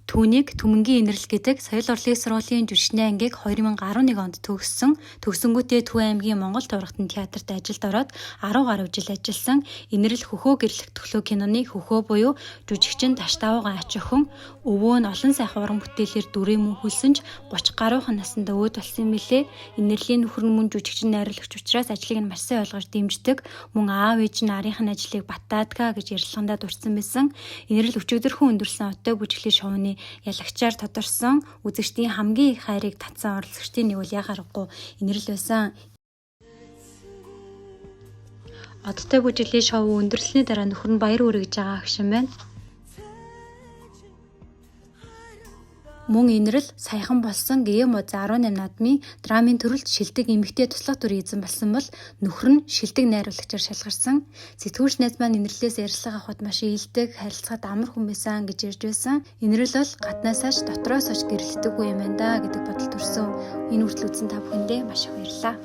Түүнийг Түмэнгийн инэрлэл гэдэг соёл урлагийн сургуулийн жүжигчний ангийг 2011 онд төгссөн. Төгсөнгүүтээ Төв аймгийн Монгол Тургатан театрт ажилд ороод 10 гаруй жил ажилласан. Инэрлэл хөхөө гэрлэх төглөө киноны хөхөө буюу жүжигчин Таштавууган ач охин өвөө нь олон сайхан уран бүтээлээр дүрээ мөнхүүлсэн ч 30 гаруйхан наснд өөд болсон юм билээ. Инэрлийн нөхөр нь мөн жүжигчин найруулагч учраас ажлыг нь маш сайн ойлгож дэмждэг. Мөн аав ээж нь арийнхын ажлыг баттаадгаа гэж ярилцлагандаа дурдсан байсан. Инэрл өчигдөрхөн өндөрсөн оттой бүжиглээ шоуны ялагчаар тодорсон. Үзэгчдийн хамгийн их хайрыг татсан оролцогчдын нэг бол яа харахгүй инэрл байсан. Одтой бүжиглээ шоу өндөрлсөний дараа нөхөр нь баяр хүргэж байгаа гişин байна. Мөн инэрл саяхан болсон ГМО 18 наадмын драмын төрөлд шилдэг эмэгтэй туслах дүрийн эзэн болсон бол нөхөр нь шилдэг найруулагчаар шалгарсан. Сэтгүүлч найз маань инэрлээс ярилцлага авахд маш ийдэг, харилцаад амар хүн байсан гэж ярьж байсан. Инэрл бол гаднаасаач дотроос ч гэрэлтдэггүй юм байна да гэдэг бодол төрсөн. Энэ хүртэл үзсэн та бүхэндээ маш их баярлалаа.